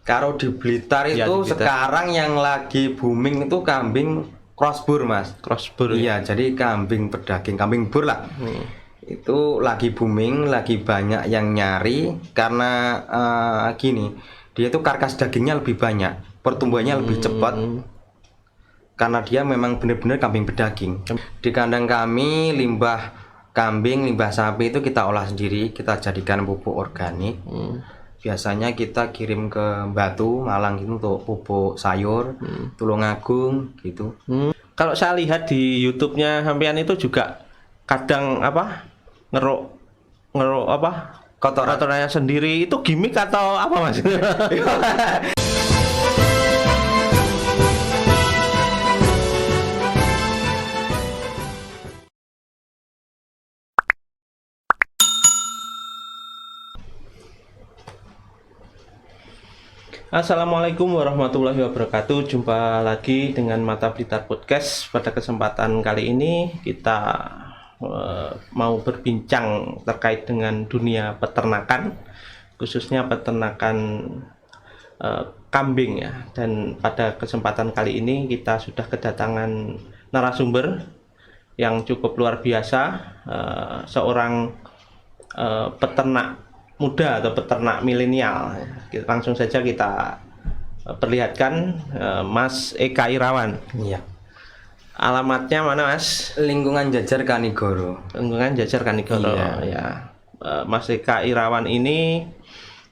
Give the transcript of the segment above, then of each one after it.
Kalau di Blitar Iya, itu di Blitar. sekarang yang lagi booming itu kambing crossbur, Mas. Crossbur. Iya, jadi kambing pedaging, kambing bur lah. Itu lagi booming, lagi banyak yang nyari karena gini, dia itu karkas dagingnya lebih banyak, pertumbuhannya lebih cepat. Karena dia memang benar-benar kambing pedaging. Di kandang kami limbah kambing, limbah sapi itu kita olah sendiri, kita jadikan pupuk organik. Biasanya kita kirim ke Batu, Malang gitu untuk pupuk sayur, Tulungagung gitu. Kalau saya lihat di YouTube-nya sampean itu juga kadang apa ngeruk apa kotorannya sendiri, itu gimmick atau apa Mas? Assalamualaikum warahmatullahi wabarakatuh. Jumpa lagi dengan Mata Blitar Podcast. Pada kesempatan kali ini kita mau berbincang terkait dengan dunia peternakan, khususnya peternakan kambing ya. Dan pada kesempatan kali ini kita sudah kedatangan narasumber yang cukup luar biasa, seorang peternak muda atau peternak milenial. Langsung saja kita perlihatkan Mas Eka Irawan. Iya. Alamatnya mana Mas? Lingkungan Jajar Kanigoro. Lingkungan Jajar Kanigoro. Iya. Ya. Mas Eka Irawan ini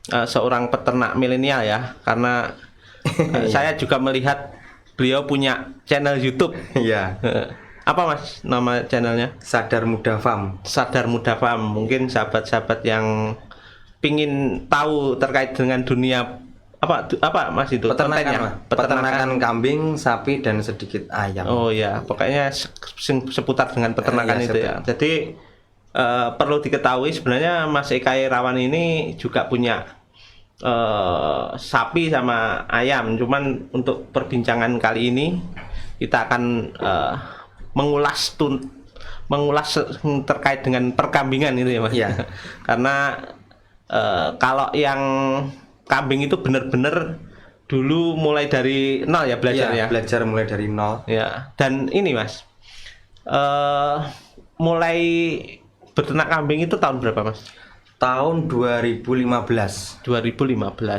seorang peternak milenial ya, karena saya juga melihat beliau punya channel YouTube. Iya. Apa Mas nama channelnya? Sadar Muda Farm. Sadar Muda Farm. Mungkin sahabat-sahabat yang pingin tahu terkait dengan dunia apa Mas itu Peternakan kambing, sapi dan sedikit ayam. Oh ya, pokoknya seputar dengan peternakan itu ya. Jadi perlu diketahui sebenarnya Mas Eka Irawan ini juga punya sapi sama ayam. Cuman untuk perbincangan kali ini kita akan mengulas terkait dengan perkambingan itu ya Mas. Iya. Karena kalau yang kambing itu benar-benar dulu mulai dari nol ya belajarnya. Iya, belajar mulai dari nol. Ya, dan ini Mas, mulai beternak kambing itu tahun berapa Mas? Tahun 2015. 2015,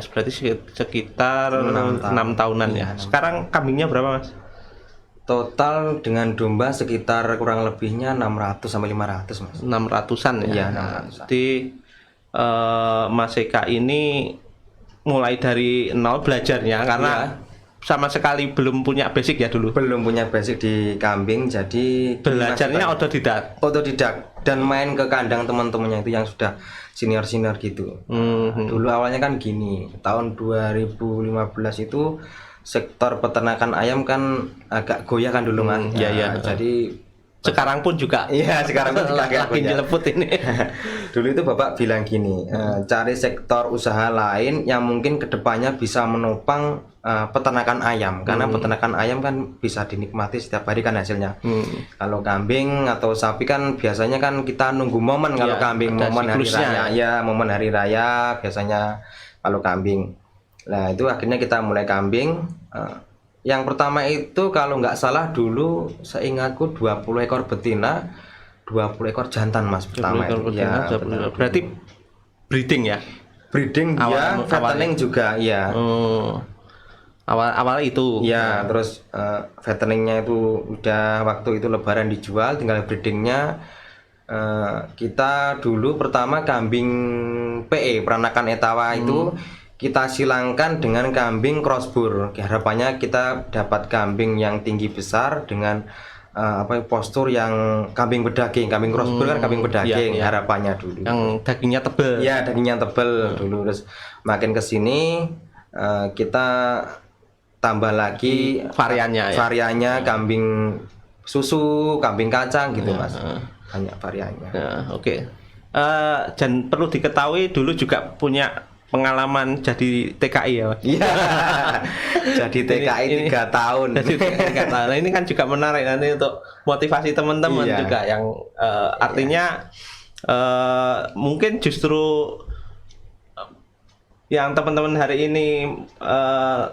berarti sekitar 6 tahunan ya. Sekarang kambingnya berapa Mas? Total dengan domba sekitar kurang lebihnya 600 sampai 500 Mas. 600-an ya. Iya, 600-an. Jadi Mas Eka ini mulai dari nol belajarnya karena sama sekali belum punya basic ya dulu. Belum punya basic di kambing, jadi Belajarnya otodidak. Otodidak dan main ke kandang teman-temannya itu yang sudah senior-senior gitu. Dulu awalnya kan gini, tahun 2015 itu sektor peternakan ayam kan agak goyah kan dulu Mas. Iya. Jadi Sekarang pun juga. Iya, sekarang pun juga lagi nyeliput ini. Dulu itu Bapak bilang gini, cari sektor usaha lain yang mungkin kedepannya bisa menopang peternakan ayam, karena peternakan ayam kan bisa dinikmati setiap hari kan hasilnya. Kalau kambing atau sapi kan biasanya kan kita nunggu momen. Kalau kambing momen hari raya, ya momen hari raya biasanya kalau kambing. Nah itu akhirnya kita mulai kambing. Yang pertama itu kalau nggak salah dulu seingatku 20 ekor betina, 20 ekor jantan Mas pertama itu. Ya, berarti breeding ya? Breeding ya, fattening juga ya. Awal itu. Ya, terus fatteningnya itu udah waktu itu lebaran dijual, tinggal breedingnya. Kita dulu pertama kambing PE peranakan etawa itu kita silangkan dengan kambing crossbur. Harapannya kita dapat kambing yang tinggi besar dengan postur yang kambing pedaging. Kambing crossbur kan kambing pedaging harapannya dulu. Yang dagingnya tebel. Iya, dagingnya tebel dulu. Terus makin kesini kita tambah lagi variannya kambing susu, kambing kacang gitu Mas. Banyak variannya. Oke. Dan perlu diketahui dulu juga punya pengalaman jadi TKI ya Mas? Iya. Jadi TKI 3 tahun. Jadi 3 tahun. Nah, ini kan juga menarik nanti untuk motivasi teman-teman juga yang artinya mungkin justru yang teman-teman hari ini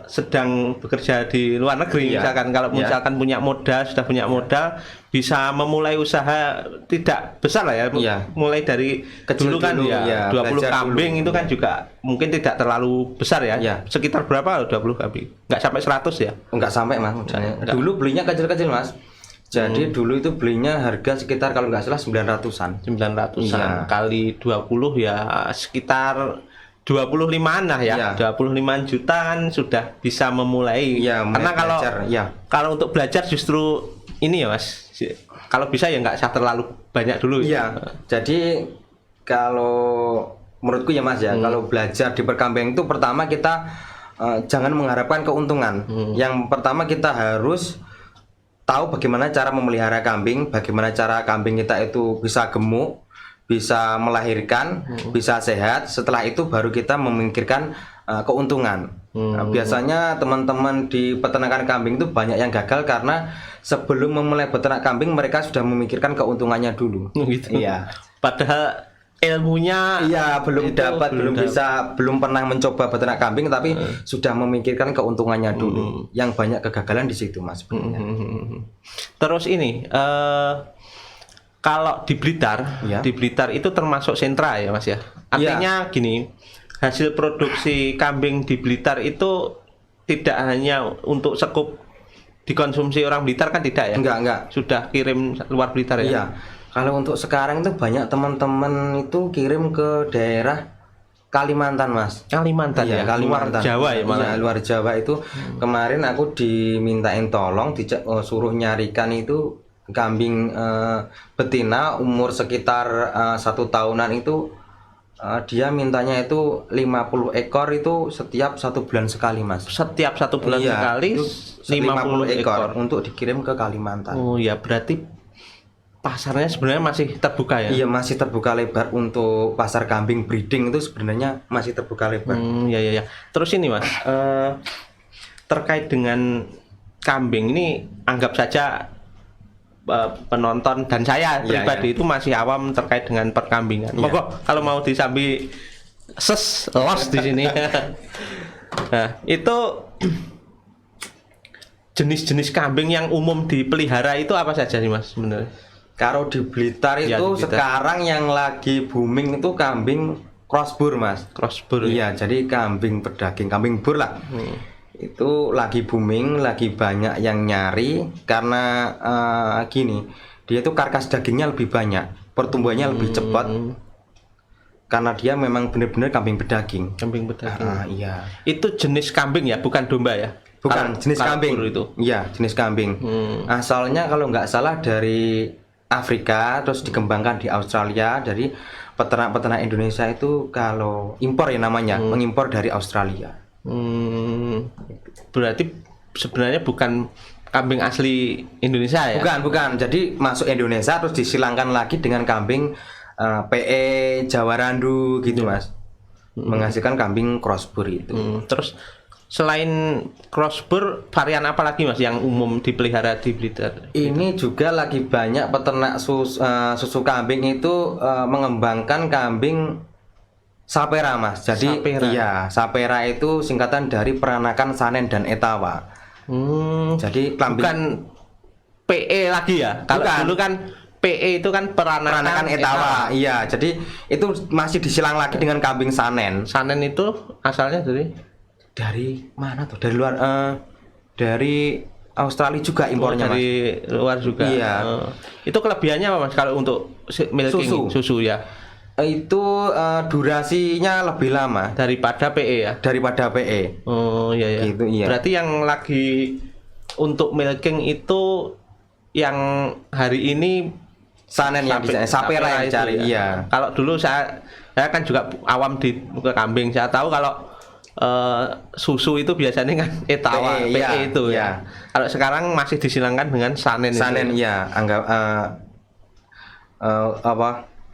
sedang bekerja di luar negeri, Iya. misalkan kalau Iya. misalkan punya modal, sudah punya modal, bisa memulai usaha tidak besar lah ya, Iya. mulai dari Kecil dulu kan dulu, ya, ya, 20 belajar kambing dulu. itu kan juga mungkin tidak terlalu besar ya, Iya. sekitar berapa 20 kambing? Nggak sampai 100 ya? Enggak sampai mas, Enggak. dulu belinya kecil-kecil mas. Jadi dulu itu belinya harga sekitar kalau nggak salah 900-an. 900-an Iya. kali 20 ya sekitar 25-an lah ya. Iya. 25 jutaan sudah bisa memulai. Iya, Karena mulai kalau belajar, iya. kalau untuk belajar justru ini ya Mas. Kalau bisa ya nggak usah terlalu banyak dulu. Iya. Jadi kalau menurutku ya mas ya, kalau belajar di perkambing itu pertama kita jangan mengharapkan keuntungan. Yang pertama kita harus tahu bagaimana cara memelihara kambing, bagaimana cara kambing kita itu bisa gemuk, bisa melahirkan, bisa sehat. Setelah itu baru kita memikirkan keuntungan. Nah, biasanya teman-teman di peternakan kambing itu banyak yang gagal karena sebelum memulai beternak kambing mereka sudah memikirkan keuntungannya dulu. Gitu. Iya. Padahal ilmunya Iya, belum itu dapat, belum bisa, belum pernah mencoba beternak kambing tapi sudah memikirkan keuntungannya dulu. Yang banyak kegagalan di situ mas sebenarnya. Terus ini kalau di Blitar, Iya. di Blitar itu termasuk sentra ya Mas ya. Artinya gini, hasil produksi kambing di Blitar itu tidak hanya untuk sekup dikonsumsi orang Blitar kan tidak ya? Enggak. Sudah kirim luar Blitar ya? Iya. Kalau untuk sekarang itu banyak teman-teman itu kirim ke daerah Kalimantan mas. Kalimantan Iya, ya, Kalimantan. luar Jawa ya malah. Iya, luar Jawa itu kemarin aku dimintain tolong, suruh nyarikan itu kambing betina umur sekitar 1 tahunan itu dia mintanya itu 50 ekor itu setiap 1 bulan sekali mas. Setiap 1 bulan Iya, sekali itu 50 ekor. untuk dikirim ke Kalimantan. Oh ya, berarti pasarnya sebenarnya masih terbuka ya? Iya, masih terbuka lebar untuk pasar kambing breeding itu sebenarnya masih terbuka lebar. Ya. Terus ini Mas, terkait dengan kambing ini anggap saja penonton dan saya Iya, pribadi itu masih awam terkait dengan perkambingan. Iya. Monggo kalau mau disambi los di sini. Nah, itu jenis-jenis kambing yang umum dipelihara itu apa saja sih Mas sebenarnya? Kalau di Blitar Iya, itu di Blitar. sekarang yang lagi booming itu kambing crossbur mas. Crossbur ya? Iya, jadi kambing pedaging, kambing bur lah. Itu lagi booming, lagi banyak yang nyari karena gini, dia itu karkas dagingnya lebih banyak, pertumbuhannya lebih cepat karena dia memang benar-benar kambing pedaging. Kambing pedaging. Iya. Itu jenis kambing ya, bukan domba ya? Bukan jenis Kalau kambing bur itu. Iya, jenis kambing. Asalnya kalau nggak salah dari Afrika, terus dikembangkan di Australia. Dari peternak-peternak Indonesia itu kalau impor ya namanya, mengimpor dari Australia. Berarti sebenarnya bukan kambing asli Indonesia ya? Bukan. Jadi masuk Indonesia terus disilangkan lagi dengan kambing PE, Jawa Randu gitu mas. Menghasilkan kambing crossbur itu. Terus selain crossbur, varian apa lagi mas yang umum dipelihara di Blitar? Ini juga lagi banyak peternak susu kambing itu mengembangkan kambing sapera mas. Jadi Sapera. iya, sapera itu singkatan dari peranakan Sanen dan Etawa. Jadi kambing Bukan PE lagi ya? Kalau Bukan. dulu kan PE itu kan peranakan Etawa. Iya, jadi itu masih disilang lagi dengan kambing Sanen. Sanen itu asalnya Dari mana tuh? Dari luar dari Australia juga impornya mas. dari luar juga. Iya. Itu kelebihannya apa mas kalau untuk milking susu ya? Itu durasinya lebih lama Daripada PE ya? daripada PE. Oh iya. Gitu, iya. Berarti yang lagi untuk milking itu yang hari ini Sanen yang bisa, sapera yang itu cari. ya. Iya. Kalau dulu saya kan juga awam di kambing. Saya tahu kalau susu itu biasanya kan Etawa, PE, PE iya, itu iya. ya. Kalau sekarang masih disilangkan dengan Sanen. Sanen itu. iya, anggap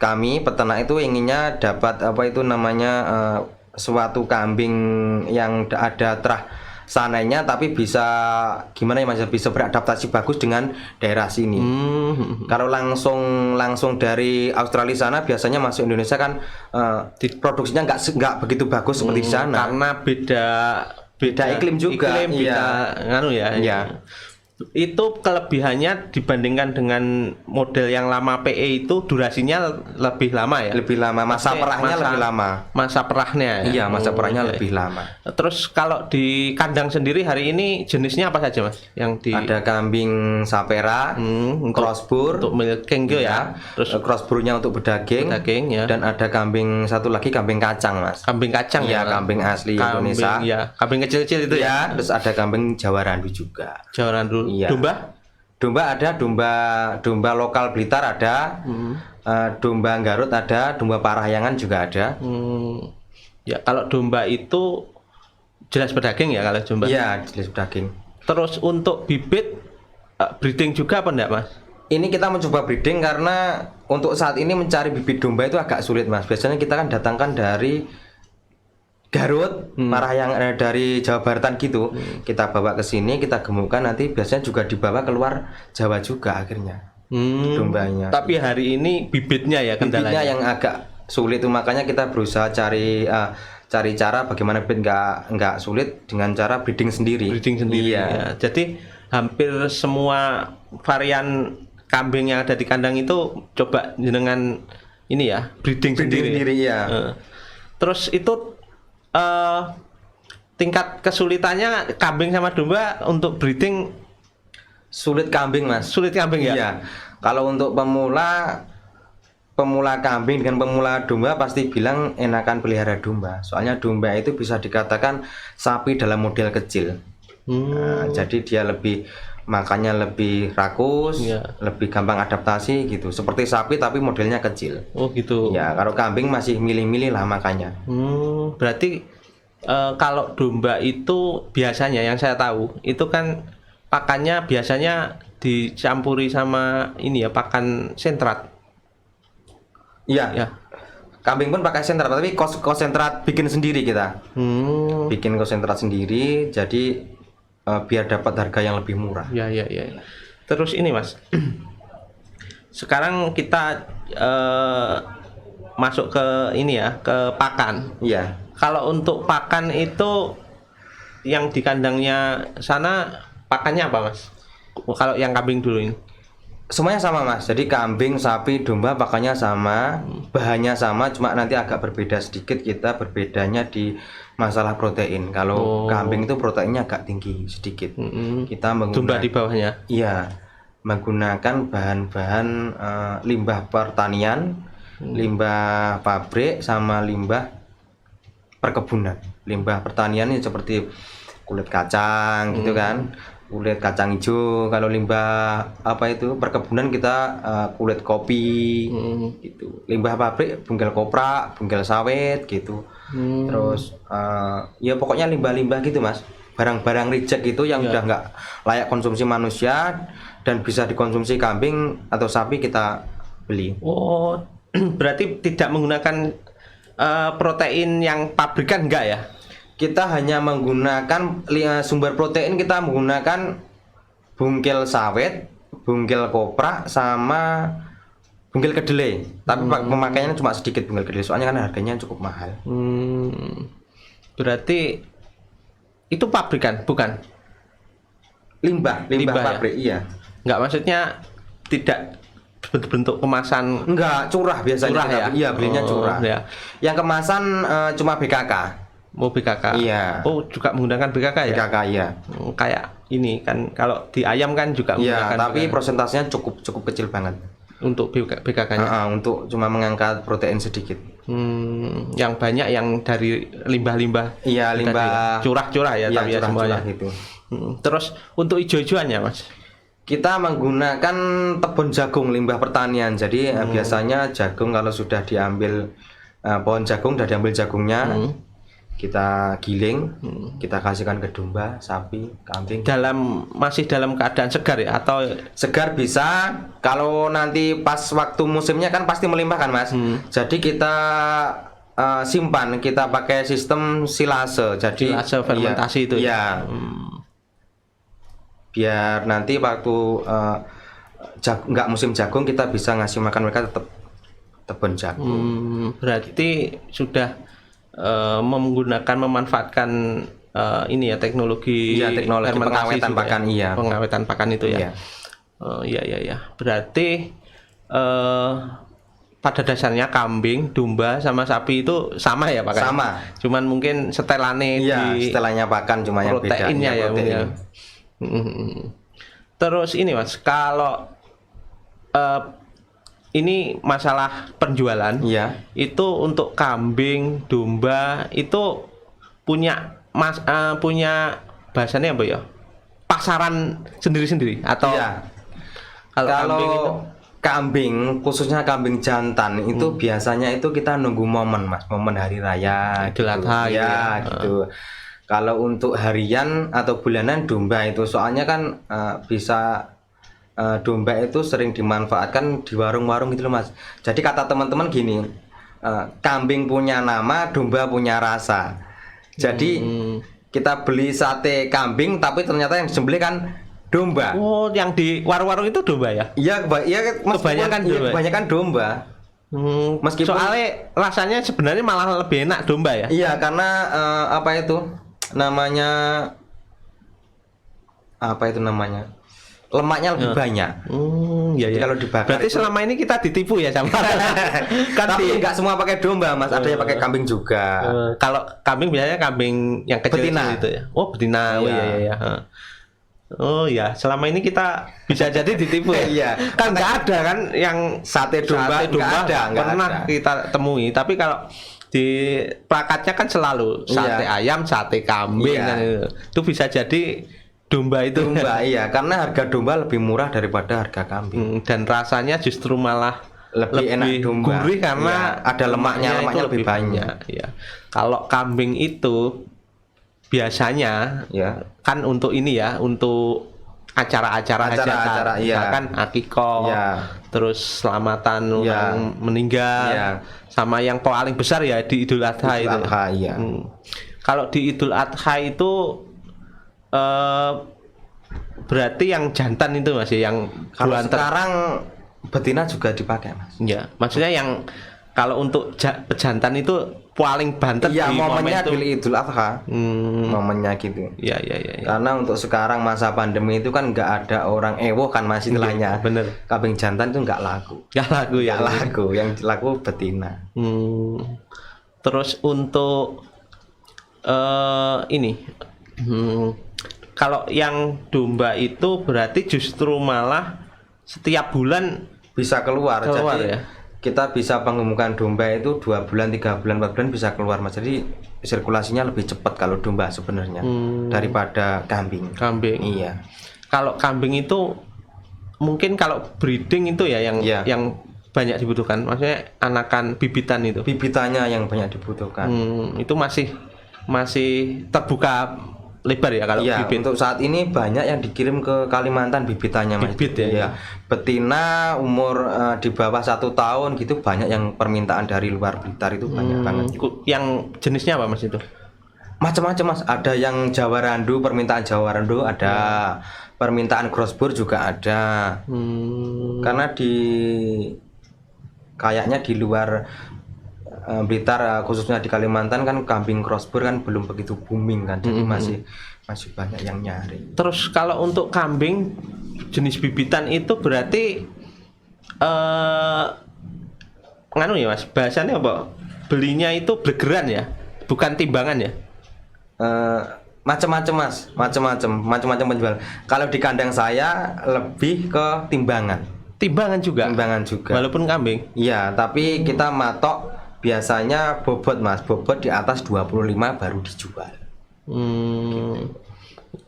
kami peternak itu inginnya dapat suatu kambing yang ada terah sananya, tapi bisa gimana ya Mas, bisa beradaptasi bagus dengan daerah sini. Kalau langsung dari Australia sana biasanya masuk Indonesia kan produksinya nggak begitu bagus seperti di sana. Karena beda iklim juga, iklim, iya. beda nganu ya. Iya. Itu kelebihannya dibandingkan dengan model yang lama PE itu durasinya lebih lama ya. Lebih lama, masa perahnya lebih lama. Masa perahnya ya. Iya, masa perahnya iya. lebih lama. Terus kalau di kandang sendiri hari ini jenisnya apa saja Mas? Yang di Ada kambing sapera, crossbur, untuk milking gitu ya. terus crossburnya untuk bedaging, ya. dan ada kambing satu lagi, kambing kacang Mas. Kambing kacang Iya, kambing asli Indonesia. Ya, kambing kecil-kecil itu ya. Terus ada kambing Jawa Randu juga. Jawa Randu. Iya. Domba ada, domba lokal Blitar ada, domba Garut ada, domba Parahyangan juga ada. Ya, kalau domba itu jelas pedaging ya kalau domba. Iya, jelas pedaging. Terus untuk bibit breeding juga apa enggak Mas? Ini kita mencoba breeding karena untuk saat ini mencari bibit domba itu agak sulit Mas. Biasanya kita kan datangkan dari Garut, Parahyangan, dari Jawa Baratan gitu. Kita bawa ke sini, kita gemukkan, nanti biasanya juga dibawa keluar Jawa juga akhirnya. Dombanya. Tapi hari ini bibitnya ya kendalanya. Bibitnya yang agak sulit tuh, makanya kita berusaha cari cara bagaimana bibit nggak sulit dengan cara breeding sendiri. Breeding sendiri. Iya. Ya. Jadi hampir semua varian kambing yang ada di kandang itu coba dengan ini ya, breeding sendiri. Ya. Terus itu tingkat kesulitannya kambing sama domba untuk breeding Sulit kambing Mas. sulit kambing ya? Iya. Kalau untuk pemula kambing dengan pemula domba pasti bilang enakan pelihara domba. Soalnya domba itu bisa dikatakan sapi dalam model kecil. Jadi dia makannya lebih rakus, lebih gampang adaptasi gitu. Seperti sapi tapi modelnya kecil. Oh gitu. Ya, kalau kambing masih milih-milih lah makannya. Berarti kalau domba itu biasanya yang saya tahu itu kan pakannya biasanya dicampuri sama ini ya, pakan sentrat. Iya. Ya. Kambing pun pakai sentrat, tapi konsentrat bikin sendiri kita. Bikin konsentrat sendiri, jadi biar dapat harga yang lebih murah. Ya. Terus ini Mas, sekarang kita masuk ke ini ya, ke pakan. Iya. Kalau untuk pakan itu yang di kandangnya sana pakannya apa Mas? Kalau yang kambing dulu ini. Semuanya sama Mas. Jadi kambing, sapi, domba pakannya sama, bahannya sama, cuma nanti agak berbeda sedikit. Kita berbedanya di masalah protein. Kalau kambing itu proteinnya agak tinggi sedikit. Kita Domba di bawahnya. Iya, menggunakan bahan-bahan limbah pertanian, limbah pabrik, sama limbah perkebunan. Limbah pertanian ini seperti kulit kacang gitu kan, kulit kacang hijau. Kalau limbah perkebunan kita kulit kopi gitu. Limbah pabrik bungkel kopra, bungkel sawit gitu. Terus ya pokoknya limbah-limbah gitu Mas. Barang-barang reject itu yang udah nggak layak konsumsi manusia dan bisa dikonsumsi kambing atau sapi kita beli. Oh, berarti tidak menggunakan protein yang pabrikan enggak ya? Kita hanya menggunakan sumber protein, kita menggunakan bungkel sawit, bungkel kopra, sama bungkel kedelai. Tapi pemakaiannya cuma sedikit bungkel kedelai, soalnya kan harganya cukup mahal. Berarti itu pabrikan, bukan? Limbah pabrik, ya? iya. Enggak, maksudnya tidak bentuk kemasan. Enggak, curah biasanya. Curah ya? Iya, belinya curah. Ya. Yang kemasan cuma BKK. Oh, BKK. Iya. Oh, juga menggunakan BKK ya? BKK iya. Kayak ini kan kalau di ayam kan juga iya, menggunakan tapi BKK. persentasenya cukup kecil banget. Untuk BKK-nya. Untuk cuma mengangkat protein sedikit. Yang banyak yang dari limbah-limbah. Iya, limbah curah-curah ya, iya, tapi ya semuanya gitu. Terus untuk ijo-ijoannya Mas? Kita menggunakan tebon jagung, limbah pertanian. Jadi biasanya jagung kalau sudah diambil pohon jagung, sudah diambil jagungnya, kita giling, kita kasihkan ke domba, sapi, kambing. Masih dalam keadaan segar ya, atau segar bisa. Kalau nanti pas waktu musimnya kan pasti melimpah kan Mas. Jadi kita simpan, kita pakai sistem silase. Jadi Silase fermentasi itu ya? Iya. Biar nanti waktu nggak musim jagung kita bisa ngasih makan mereka tetap tebon jagung. Berarti sudah memanfaatkan ini ya teknologi, Iya, teknologi fermentasi pengawetan juga pakan, ya? iya. Pengawetan pakan itu ya. Iya. Iya. Berarti pada dasarnya kambing, domba sama sapi itu sama ya Pak? Sama. Cuman mungkin setelannya Iya, di setelahnya pakan cuma yang beda. proteinnya ya, protein. ya. Terus ini Mas, kalau ini masalah penjualan, Iya. itu untuk kambing, domba itu punya punya bahasanya apa ya? Pasaran sendiri-sendiri atau Iya. kalau kambing itu kambing, khususnya kambing jantan itu biasanya itu kita nunggu momen Mas, momen hari raya Idul Adha gitu ya, ya. gitu. Kalau untuk harian atau bulanan domba itu soalnya kan bisa domba itu sering dimanfaatkan di warung-warung gitu loh Mas. Jadi kata teman-teman gini, kambing punya nama, domba punya rasa. Jadi kita beli sate kambing tapi ternyata yang disembelih kan domba. Oh, yang di warung-warung itu domba ya? Iya, Kebanyakan domba. kebanyakan domba. Meskipun Soalnya rasanya sebenarnya malah lebih enak domba ya? iya, karena apa itu namanya lemaknya lebih banyak. Iya. Jadi kalau dibakar Berarti itu- selama ini kita ditipu ya sama kan Tapi di- nggak semua pakai domba Mas, ada yang pakai kambing juga. kalau kambing biasanya kambing yang kecil Betina. itu ya. Oh, betina. Oh Iya. iya. Oh ya, selama ini kita bisa jadi ditipu ya. Iya. Kan nggak ada kan yang Sate domba nggak ada, nggak pernah ada. kita temui. Tapi kalau di plakatnya kan selalu sate Iya. ayam, sate kambing Iya. kan itu bisa jadi domba itu. Domba iya, karena harga domba lebih murah daripada harga kambing. Dan rasanya justru malah Lebih enak domba. gurih karena Iya, ada lemaknya itu lebih banyak. Iya. Kalau kambing itu biasanya Ya. kan untuk ini ya, untuk acara-acara Acara-acara, hajatan, iya. misalkan akikoh, Iya. terus selamatan Iya. orang meninggal, Iya. sama yang paling besar ya di Idul Adha Idul itu. Adha, iya. Kalau di Idul Adha itu berarti yang jantan itu masih yang Kalau bulan sekarang betina juga dipakai Mas. ya, maksudnya yang kalau untuk pejantan itu paling bantet Iya, di momen momennya itu. di Idul Adha. Momennya gitu. Iya. Karena untuk sekarang masa pandemi itu kan nggak ada orang ewoh kan Mas istilahnya. Iya, bener. Kambing jantan itu nggak laku. Ya lagu ya. Nggak laku, yang laku betina. Terus untuk ini kalau yang domba itu berarti justru malah setiap bulan Bisa keluar. Keluar, Jadi ya? kita bisa pengumuman domba itu 2 bulan, 3 bulan, 4 bulan bisa keluar Mas. Jadi sirkulasinya lebih cepat kalau domba sebenarnya daripada kambing. kambing. Iya. Kalau kambing itu mungkin kalau breeding itu ya yang Iya. yang banyak dibutuhkan. Maksudnya anakan bibitan itu. Bibitannya yang banyak dibutuhkan. Itu masih terbuka lebar ya kalau Iya, bibit. untuk saat ini banyak yang dikirim ke Kalimantan bibitannya Mas. Bibit ya? Iya. Betina umur di bawah 1 tahun gitu banyak yang permintaan dari luar Blitar itu banyak banget. Yang jenisnya apa Mas itu? Macam-macam Mas, ada yang Jawa Randu, permintaan Jawa Randu ada, permintaan crossbur juga ada. Karena kayaknya di luar Blitar khususnya di Kalimantan kan kambing crossbur kan belum begitu booming kan, jadi masih banyak yang nyari. Terus kalau untuk kambing jenis bibitan itu berarti nganu ya Mas, bahasanya apa? Belinya itu blegeran ya, bukan timbangan ya? Macam-macam Mas, macam-macam penjual. Kalau di kandang saya lebih ke timbangan. Timbangan juga. Timbangan juga. Walaupun kambing. Iya, tapi kita matok biasanya bobot Mas, bobot di atas 25 baru dijual.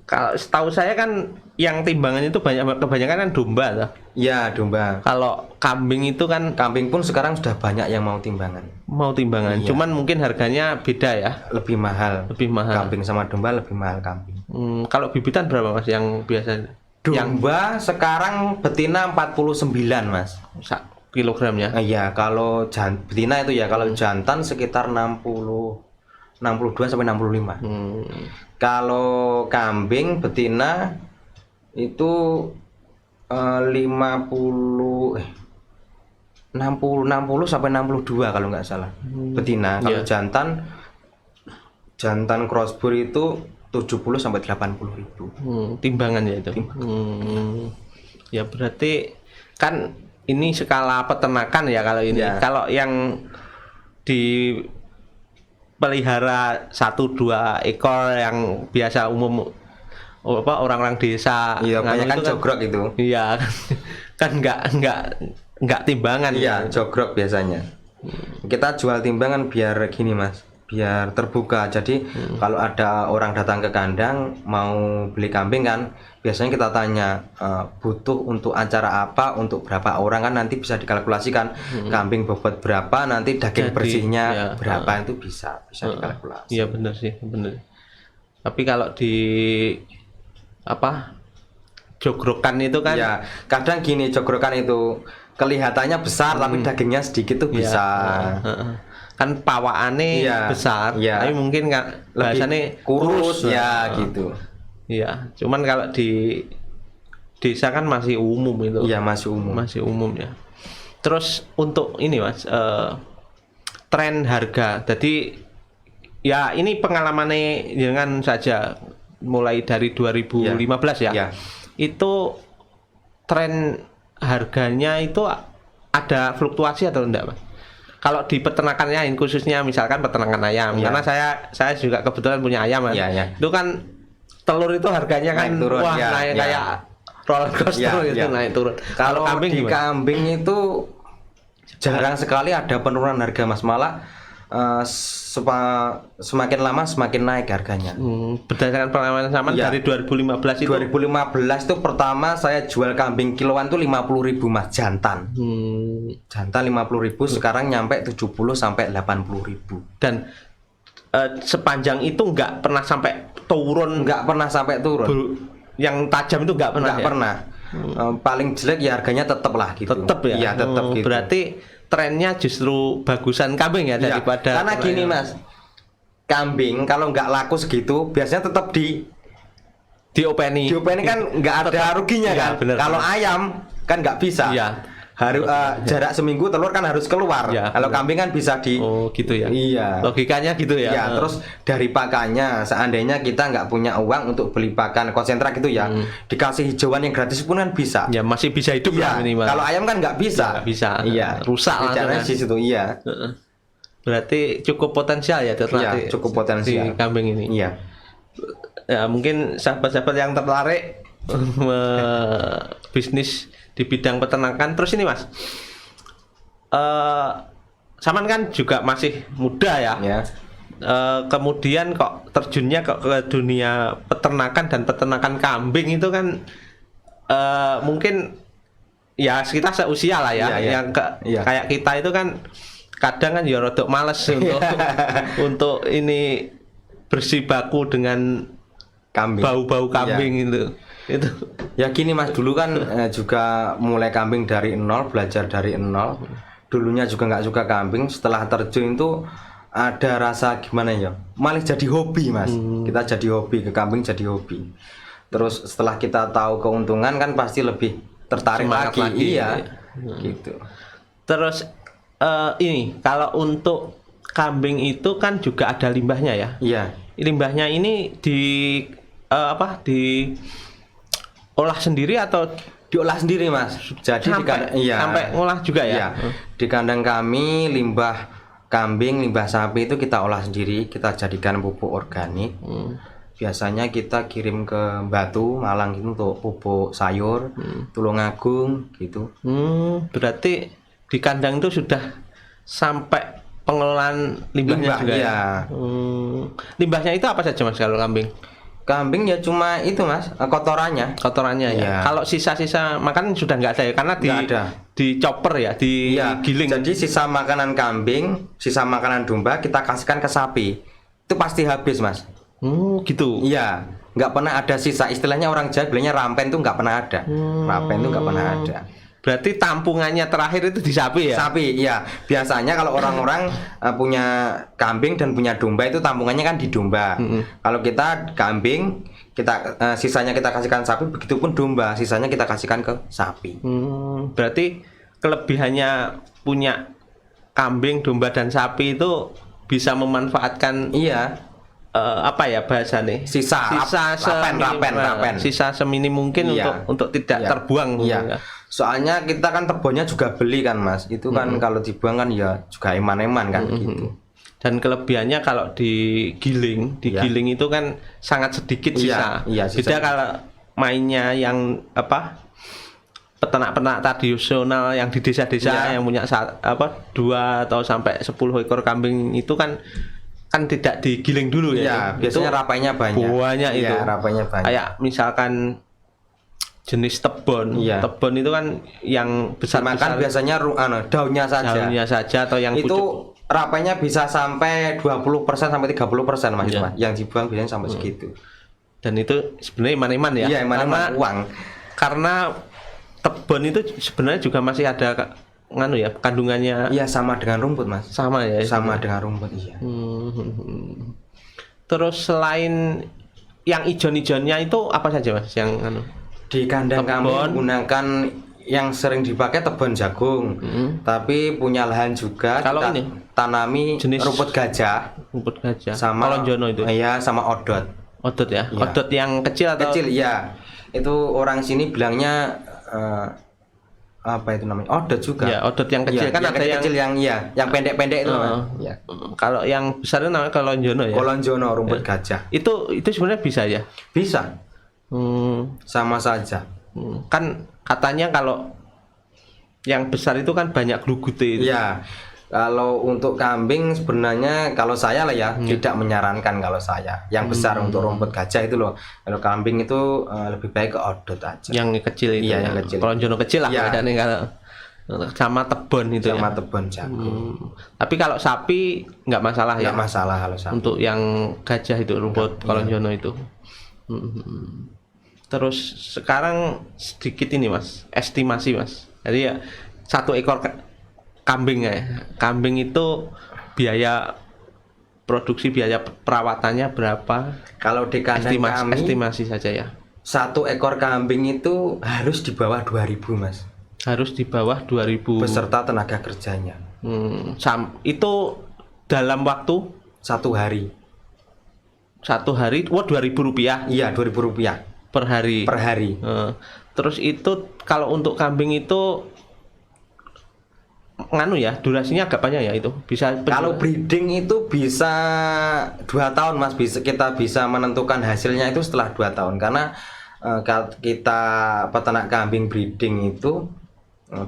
Kalau setahu saya kan yang timbangan itu kebanyakan kan domba toh. Iya, domba. Kalau kambing itu kan Kambing pun sekarang sudah banyak yang mau timbangan. mau timbangan, Iya. cuman mungkin harganya beda ya. Lebih mahal. Lebih mahal. Kambing sama domba lebih mahal kambing. Kalau bibitan berapa Mas yang biasa? Yang Domba sekarang betina 49 Mas. kilogramnya? Iya, kalau betina itu ya, kalau jantan sekitar 62 sampai 65. Kalau kambing betina itu 60 sampai 62 kalau nggak salah. Betina. Kalau jantan crossbur itu 70 sampai 80 ribu. Timbangan ya itu. Ya berarti kan ini skala peternakan ya kalau ini. Ya. Kalau yang dipelihara 1-2 ekor yang biasa umum orang-orang desa, Iya, banyak kan itu jogrok itu. Iya kan nggak timbangan. Iya, jogrok biasanya. Kita jual timbangan biar gini Mas, biar terbuka. Jadi kalau ada orang datang ke kandang mau beli kambing kan, biasanya kita tanya butuh untuk acara apa, untuk berapa orang, kan nanti bisa dikalkulasikan. Kambing bobot berapa, nanti daging bersihnya ya, berapa, itu bisa dikalkulasi. Iya benar sih, benar. Tapi kalau di jogrokan itu kan Ya, kadang gini, jogrokan itu kelihatannya besar tapi dagingnya sedikit tuh bisa. Kan pawaannya besar, tapi mungkin bahasanya kurus ya gitu. Iya, cuman kalau di desa kan masih umum itu. Iya, masih umum. Masih umum ya. Terus untuk ini Mas, tren harga. Jadi ya ini pengalamannya dengan saja mulai dari 2015 ya. Iya. Itu tren harganya itu ada fluktuasi atau enggak Mas? Kalau di peternakan ayam khususnya, misalkan peternakan ayam, karena saya juga kebetulan punya ayam Mas. Itu kan telur itu harganya kan naik turun, naik kayak roller coaster gitu, naik turun. Kalau kambing di kambing itu jarang sekali ada penurunan harga Mas, malah semakin lama semakin naik harganya. Berdasarkan pengalaman sama dari 2015 itu. 2015 itu pertama saya jual kambing kiloan tuh 50.000 Mas, jantan. Jantan 50.000, sekarang nyampe 70 sampai 80.000. Dan sepanjang itu nggak pernah sampai turun. Nggak pernah sampai turun. Yang tajam itu nggak pernah. Nggak pernah. Paling jelek ya harganya tetap lah gitu. Tetap ya. Iya, tetap gitu. Berarti trennya justru bagusan kambing ya daripada. Karena gini Mas, kambing kalau nggak laku segitu biasanya tetap diopeni kan nggak ada ruginya kan. Kalau ayam kan nggak bisa. Harus jarak seminggu telur kan harus keluar. Kalau kambing kan bisa gitu ya. Iya. Logikanya gitu ya. Iya. Terus dari pakannya, seandainya kita nggak punya uang untuk beli pakan konsentrat gitu ya, dikasih hijauan yang gratis pun kan bisa. Ya masih bisa hidup lah minimal. Kalau ayam kan nggak bisa. Nggak bisa. Iya. Rusak lah. Caranya di situ. Iya. Berarti cukup potensial ya tertarik. Iya, cukup potensial di kambing ini. Iya. Ya mungkin sahabat-sahabat yang tertarik bisnis di bidang peternakan. Terus ini Mas, Saman kan juga masih muda ya. Kemudian kok terjunnya ke dunia peternakan dan peternakan kambing itu kan mungkin ya sekitar seusia lah ya. Yang kayak kita itu kan kadang kan ya rodok males untuk ini bersibaku dengan bau-bau kambing itu. Ya gini Mas, dulu kan juga mulai kambing dari nol, belajar dari nol. Dulunya juga nggak suka kambing, setelah terjun itu ada rasa gimana ya, malah jadi hobi Mas. Kita jadi hobi, ke kambing jadi hobi. Terus setelah kita tahu keuntungan kan pasti lebih tertarik lagi. Iya, gitu. Terus ini kalau untuk kambing itu kan juga ada limbahnya ya. Iya. Limbahnya ini olah sendiri atau diolah sendiri Mas? Jadi sampai ngolah juga ya? Iya. Di kandang kami limbah kambing, limbah sapi itu kita olah sendiri, kita jadikan pupuk organik. Biasanya kita kirim ke Batu, Malang gitu untuk pupuk sayur, Tulungagung gitu. Berarti di kandang itu sudah sampai pengelolaan limbahnya juga ya? Limbahnya itu apa saja Mas kalau kambing? Kambing ya cuma itu Mas, kotorannya ya. Kalau sisa-sisa makanan sudah nggak ada ya, karena di chopper ya, digiling. Jadi sisa makanan kambing, sisa makanan domba kita kasihkan ke sapi, itu pasti habis Mas. Gitu. Iya, nggak pernah ada sisa. Istilahnya orang Jawa bilangnya rampen tuh nggak pernah ada. Rampen tuh nggak pernah ada. Berarti tampungannya terakhir itu di sapi ya? Sapi, iya. Biasanya kalau orang-orang punya kambing dan punya domba itu tampungannya kan di domba. Kalau kita kambing, kita sisanya kita kasihkan sapi, begitupun domba, sisanya kita kasihkan ke sapi. Berarti kelebihannya punya kambing, domba dan sapi itu bisa memanfaatkan Iya, apa ya bahasanya? sisa rapen. Sisa seminim mungkin Iya. untuk tidak Iya. terbuang. Iya. Soalnya kita kan tebonnya juga beli kan Mas. Itu kan kalau dibuang kan ya juga eman-eman kan gitu. Dan kelebihannya kalau digiling itu kan sangat sedikit sisa. Iya, sisa. Beda kalau mainnya yang apa? Peternak-peternak tradisional yang di desa-desa yang punya 2 atau sampai 10 ekor kambing itu kan tidak digiling dulu ya. Iya, biasanya rapainya banyak. Banyak itu. Iya, rapainya banyak. Kayak misalkan jenis tebon. Iya. Tebon itu kan yang besar-besar Makan biasanya daunnya saja. daunnya saja atau yang Itu pucuk. rapainya bisa sampai 20% sampai 30% Mas. Iya. Mas. Yang dibuang biasanya sampai segitu. Dan itu sebenarnya iman-iman ya. Iya, eman-eman Karena- uang. Karena tebon itu sebenarnya juga masih ada kandungannya Iya, sama dengan rumput Mas. sama ya. Sama dengan rumput, iya. Terus selain yang ijon-ijonnya itu apa saja Mas yang Di kandang kami Tebon. menggunakan yang sering dipakai tebon jagung. Tapi punya lahan juga Kalau kita ini? tanami Jenis- rumput gajah rumput gajah? sama Kolonjono itu. Iya, sama odot. Odot ya. Iya. Odot yang kecil atau Kecil, iya. Itu orang sini bilangnya apa itu namanya? Odot juga. Ya, odot yang kecil Iya, kan ada yang kecil yang iya, yang pendek-pendek itu Mas. Iya. kalau yang besar itu namanya kolonjono ya. Kolonjono rumput gajah. Itu sebenarnya bisa ya. Bisa, sama saja. Kan katanya kalau yang besar itu kan banyak glugute itu. Iya. Kalau untuk kambing sebenarnya kalau saya lah ya tidak menyarankan kalau saya. Yang besar untuk rumput gajah itu loh. Kalau kambing itu lebih baik ke odot aja. Yang kecil itu. Iya, ya. yang kecil. Kolonjono kecil lah Iya. bedanya kalau sama tebon itu Sama ya. tebon jagung. Tapi kalau sapi nggak masalah ya. Nggak masalah kalau sama. Untuk yang gajah itu rumput kolonjono itu. Terus sekarang sedikit ini Mas, estimasi Mas. Jadi ya 1 ekor kambing ya. Kambing itu biaya produksi, biaya perawatannya berapa? Kalau di kandang kami Estimasi saja ya. 1 ekor kambing itu harus di bawah 2.000 Mas. Harus di bawah 2.000 Beserta tenaga kerjanya. itu dalam waktu 1 hari. 1 hari, 2.000 rupiah Iya, 2.000 rupiah per hari. per hari. Terus itu kalau untuk kambing itu ya durasinya agak panjang ya itu bisa Kalau breeding itu bisa 2 tahun Mas, kita bisa menentukan hasilnya itu setelah 2 tahun karena kalau kita peternak kambing breeding itu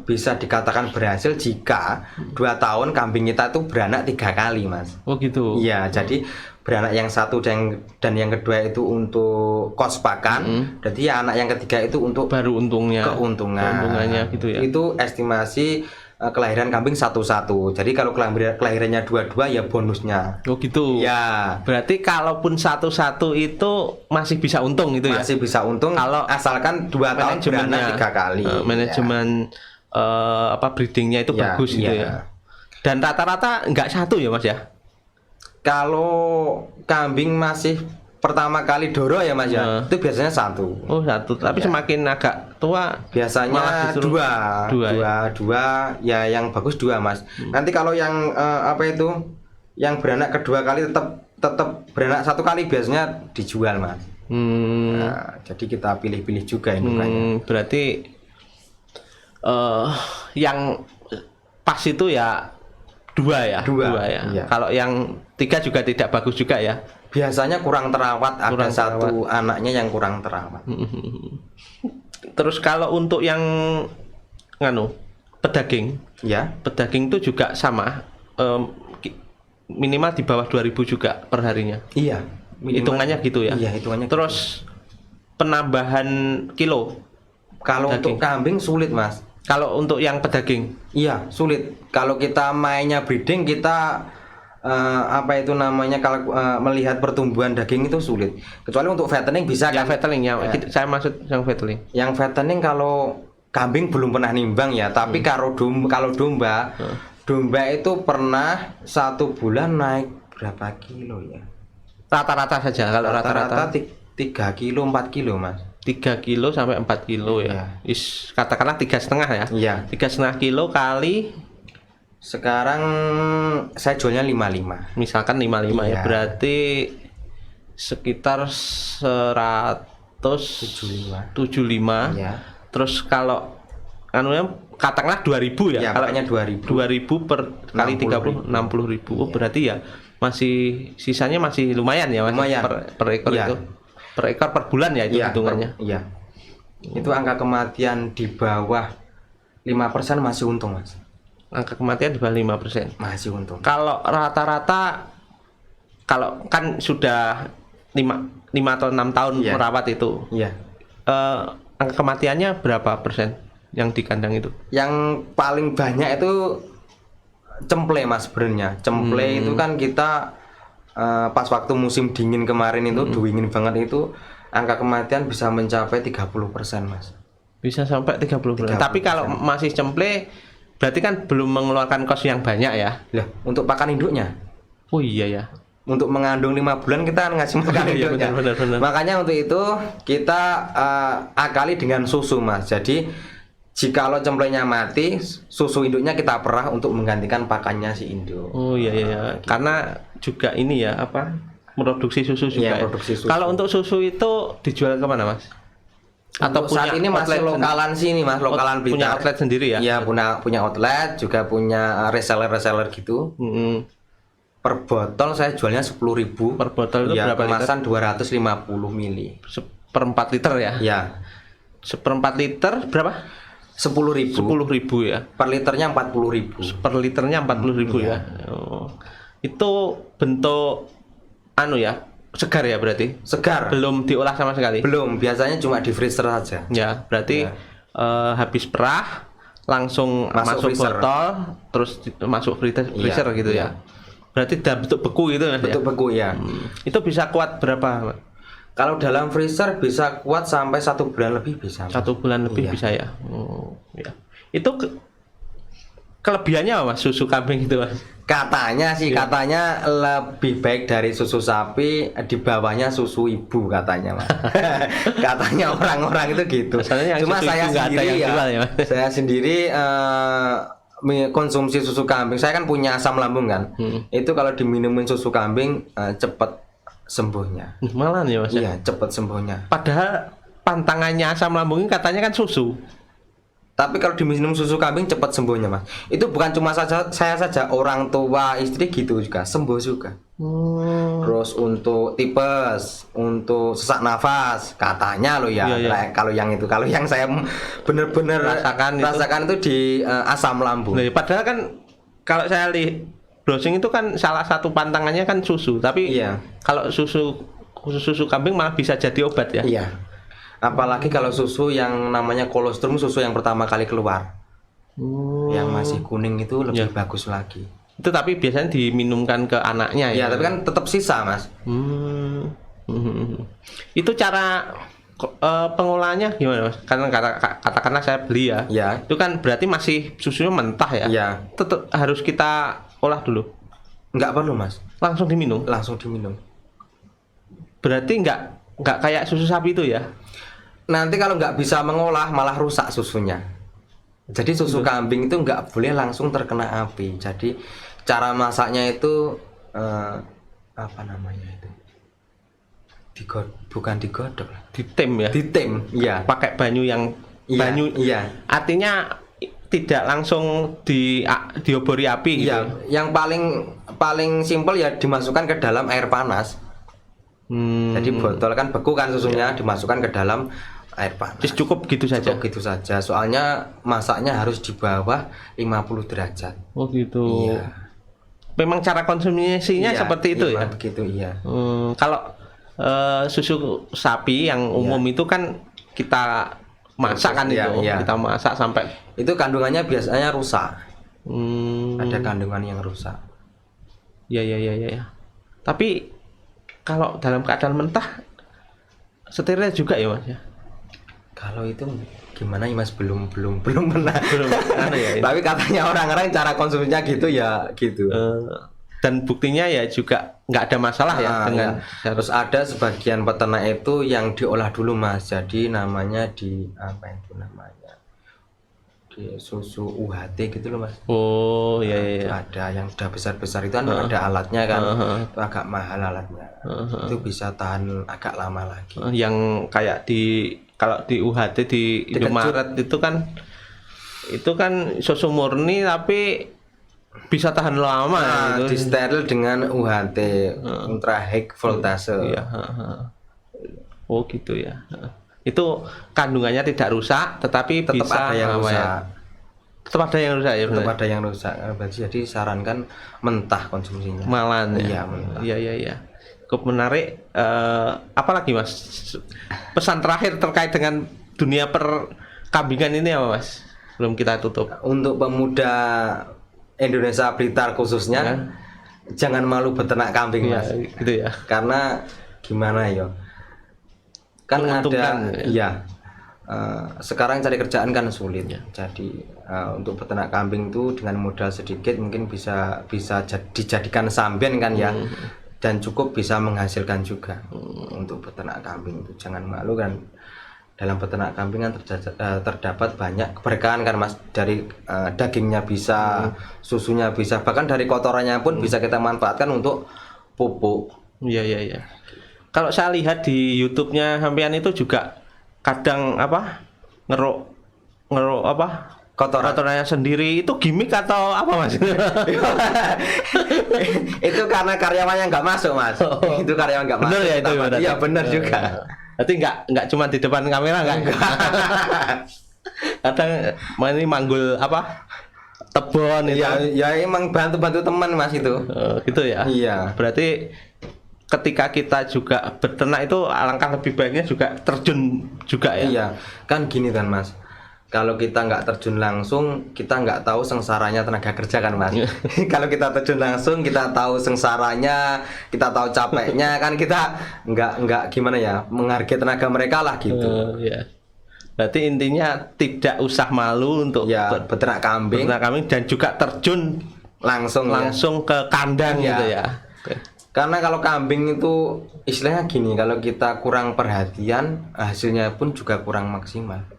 bisa dikatakan berhasil jika 2 tahun kambing kita itu beranak 3 kali Mas. Oh gitu. Iya, jadi beranak yang satu dan yang kedua itu untuk kos pakan, jadi ya anak yang ketiga itu untuk Baru untungnya. Keuntungannya gitu ya. Itu estimasi kelahiran kambing satu-satu. Jadi kalau kelahirannya 2-2 ya bonusnya. Oh gitu. Ya, Berarti kalaupun satu-satu itu masih bisa untung gitu ya. masih bisa untung Kalau asalkan 2 tahun beranak 3 kali. Manajemen breedingnya itu Ya, bagus gitu iya. ya. Dan rata-rata nggak satu ya Mas ya. Kalau kambing masih pertama kali doro ya Mas ya, itu biasanya 1. Oh satu. Tapi semakin agak tua malah Biasanya justru 2 ya, yang bagus 2 Mas. Nanti kalau yang yang beranak kedua kali tetap beranak 1 kali biasanya dijual Mas. Nah, jadi kita pilih-pilih juga indukannya. Berarti yang pas itu ya 2 ya. Dua, ya. iya. Kalau yang 3 juga tidak bagus juga ya. Biasanya kurang terawat, ada Kurang satu anaknya yang kurang terawat. Terus kalau untuk yang pedaging, Ya, pedaging itu juga sama, minimal di bawah 2.000 juga per harinya. iya. Hitungannya gitu ya. Iya, hitungannya. Terus penambahan kilo. Kalau daging. untuk kambing sulit Mas. Kalau untuk yang pedaging, Iya, sulit. Kalau kita mainnya breeding, kita kalau melihat pertumbuhan daging itu sulit. Kecuali untuk fattening bisa yang kan. fattening ya. Saya maksud yang fattening. Yang fattening kalau kambing belum pernah nimbang ya, tapi kalau domba, domba itu pernah 1 bulan naik berapa kilo ya? Rata-rata saja kalau rata-rata 3 kilo 4 kilo mas. 3 kilo sampai 4 kilo ya. Katakanlah 3,5 ya. Iya. 3,5 kilo kali Sekarang saya jualnya 55. misalkan 55 ya. Iya. Berarti sekitar 175. Ya. Terus kalau anunya katakanlah 2.000 ya. Ya, Kalau makanya 2000. 2.000 per kali 30 60.000. Oh, berarti ya masih sisanya masih lumayan ya Mas, Lumayan. per ekor Iya. itu. Per ekor per bulan ya itu hitungannya. Iya. Itu angka kematian di bawah 5% masih untung mas. Angka kematian di bawah 5%. Masih untung. Kalau rata-rata kalau kan sudah 5 atau 6 tahun Iya. merawat itu, Iya. angka kematiannya berapa persen yang di kandang itu? Yang paling banyak itu cemple mas sebenarnya. Cemple itu kan kita pas waktu musim dingin kemarin itu dingin banget itu angka kematian bisa mencapai 30% mas. Bisa sampai 30%. 30%. Tapi kalau masih cemple berarti kan belum mengeluarkan kos yang banyak ya. Lah untuk pakan induknya, Oh iya ya. untuk mengandung 5 bulan kita ngasih makan Iya, induknya. benar. Makanya untuk itu kita akali dengan susu mas. Jadi jikalau cemplenya mati, susu induknya kita perah untuk menggantikan pakannya si induk. Oh iya. Karena juga ini ya apa? Produksi susu juga. Iya, ya. produksi susu. Kalau untuk susu itu dijual kemana mas? Atau saat ini masih outlet lokalan sini mas, lokalan Blitar. punya outlet sendiri ya? Iya punya outlet, juga punya reseller gitu. Per botol saya jualnya 10.000. Per botol itu ya, berapa liter? kemasan 250 mili. Seperempat liter ya? Ya, Seperempat liter berapa? 10.000. 10.000 ya. Per liternya 40.000. Per liternya 40.000 ya. Oh. Itu bentuk anu ya, segar ya berarti? Segar. Belum diolah sama sekali? Belum, biasanya cuma di freezer saja. Ya, berarti habis perah langsung masuk freezer. botol terus masuk freezer gitu iya. ya. Berarti udah bentuk beku gitu Mas, Bentuk ya? beku ya. Itu bisa kuat berapa, Mas? Kalau dalam freezer bisa kuat sampai 1 bulan lebih bisa. Mas. 1 bulan lebih Iya. bisa ya. Oh, ya. Itu kelebihannya apa, Mas, susu kambing itu, Mas? Katanya sih, katanya lebih baik dari susu sapi, di bawahnya susu ibu katanya mas. Katanya orang-orang itu gitu. Masalahnya yang Cuma susu saya ibu nggak ada sendiri yang ya, jual ya, Mas. saya sendiri konsumsi susu kambing. Saya kan punya asam lambung kan. Itu kalau diminumin susu kambing cepat sembuhnya. Malah ya, Mas. Iya, cepat sembuhnya. Padahal pantangannya asam lambung ini katanya kan susu. Tapi kalau diminum susu kambing cepat sembuhnya mas. Itu bukan cuma saya saja, orang tua, istri gitu juga sembuh juga. Terus untuk tipes, untuk sesak nafas, katanya loh ya. Iya. Kalau yang saya bener-bener rasakan itu di asam lambung. Nah, padahal kan kalau saya lihat browsing itu kan salah satu pantangannya kan susu. Tapi Iya. kalau susu kambing malah bisa jadi obat ya. Iya. Apalagi kalau susu yang namanya kolostrum, susu yang pertama kali keluar, yang masih kuning itu lebih bagus lagi. Itu tapi biasanya diminumkan ke anaknya ya. Iya, tapi kan tetap sisa mas. Itu cara pengolahannya gimana mas? Karena katakanlah saya beli ya. Iya. Itu kan berarti masih susunya mentah ya. Iya. Tetap harus kita olah dulu. Nggak perlu mas. Langsung diminum. Langsung diminum. Berarti nggak kayak susu sapi itu ya. Nanti kalau nggak bisa mengolah malah rusak susunya. Jadi susu kambing itu nggak boleh langsung terkena api. Jadi cara masaknya itu apa namanya itu? Bukan digodok lah. Ditem ya. Ditem, iya. Pakai banyu yang banyu. Iya. Artinya tidak langsung diobori api gitu. Iya. Yang paling simpel ya dimasukkan ke dalam air panas. Jadi botol kan beku kan susunya, dimasukkan ke dalam air panas. Just cukup gitu saja. Cukup gitu saja. Soalnya masaknya harus di bawah 50 derajat. Oh gitu. Iya. Memang cara konsumsinya Iya, seperti itu ya. Begitu iya. Kalau susu sapi yang umum itu kan kita masak kan Iya, itu. iya. Kita masak sampai Itu kandungannya biasanya rusak. Ada kandungan yang rusak. Ya. Tapi kalau dalam keadaan mentah steril juga ya mas ya. Kalau itu gimana ya Mas, belum pernah. Belum anu ya. Tapi katanya orang-orang cara konsumsinya gitu ya gitu. Dan buktinya ya juga nggak ada masalah ya dengan ya. Terus ada sebagian peternak itu yang diolah dulu Mas, jadi namanya di apa itu namanya, di susu UHT gitu loh Mas. Oh iya. Ada yang sudah besar-besar itu kan ada alatnya kan, itu agak mahal alatnya, itu bisa tahan agak lama lagi. Yang kayak kalau di UHT di Indomaret itu kan susu murni tapi bisa tahan lama Di steril dengan UHT ultra high voltase. Iya. Oh gitu ya. Itu kandungannya tidak rusak tetapi Tetap bisa ada yang rusak. ya. Tetap ada yang rusak ya. Tetap ada yang rusak. Jadi sarankan mentah konsumsinya. Malan ya. Iya, mentah. Iya. Cukup menarik. Apalagi Mas? Pesan terakhir terkait dengan dunia perkambingan ini apa Mas? Belum kita tutup. Untuk pemuda Indonesia Blitar khususnya, jangan malu beternak kambing Mas. Gitu ya. Karena gimana ya? Kan ada sekarang cari kerjaan kan sulit. Jadi untuk beternak kambing itu dengan modal sedikit mungkin bisa dijadikan sambian kan ya. Dan cukup bisa menghasilkan juga untuk beternak kambing itu. Jangan malu kan. Dalam beternak kambing kan terdapat banyak keberkahan kan Mas, dari dagingnya bisa, susunya bisa, bahkan dari kotorannya pun bisa kita manfaatkan untuk pupuk. Iya. Kalau saya lihat di YouTube-nya sampean itu juga kadang ngeruk kotorannya sendiri, itu gimmick atau apa Mas? Itu karena karyawannya nggak masuk Mas. Itu karyawan nggak masuk. Bener ya itu? Iya benar juga. Berarti nggak cuma di depan kamera enggak? Kadang ini manggul tebon itu. Ya emang bantu teman Mas itu. Gitu ya. Iya. Berarti ketika kita juga beternak itu alangkah lebih baiknya juga terjun juga ya. Iya. Kan gini kan Mas. Kalau kita nggak terjun langsung, kita nggak tahu sengsaranya tenaga kerja kan Mas. Kalau kita terjun langsung, kita tahu sengsaranya, kita tahu capeknya, kan kita nggak gimana ya, menghargai tenaga mereka lah gitu. Iya. Berarti intinya tidak usah malu untuk beternak kambing dan juga terjun langsung ke kandang gitu ya. Karena kalau kambing itu istilahnya gini, kalau kita kurang perhatian, hasilnya pun juga kurang maksimal.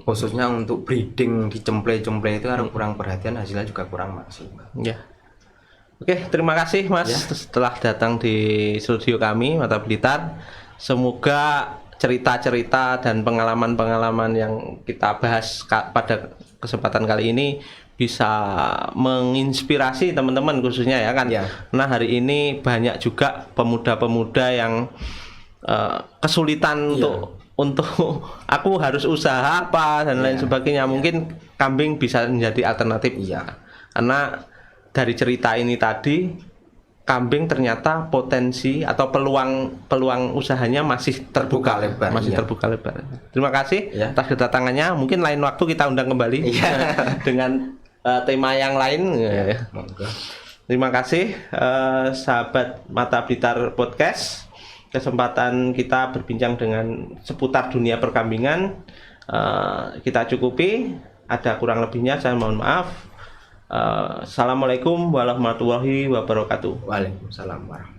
Khususnya untuk breeding di cemple-cemple itu harus kurang perhatian, hasilnya juga kurang maksimal. Ya. Oke, terima kasih Mas setelah datang di studio kami Mata Blitar. Semoga cerita-cerita dan pengalaman-pengalaman yang kita bahas pada kesempatan kali ini bisa menginspirasi teman-teman khususnya ya kan. Nah, hari ini banyak juga pemuda-pemuda yang kesulitan untuk aku harus usaha apa dan lain sebagainya. Mungkin kambing bisa menjadi alternatif. Karena dari cerita ini tadi, kambing ternyata potensi atau peluang usahanya masih terbuka lebar. Terbuka lebar. Terima kasih atas kedatangannya. Mungkin lain waktu kita undang kembali dengan tema yang lain. Terima kasih sahabat Mata Blitar Podcast. Kesempatan kita berbincang dengan seputar dunia perkambingan kita cukupi. Ada kurang lebihnya saya mohon maaf. Assalamualaikum warahmatullahi wabarakatuh. Waalaikumsalam warahmatullahi wabarakatuh.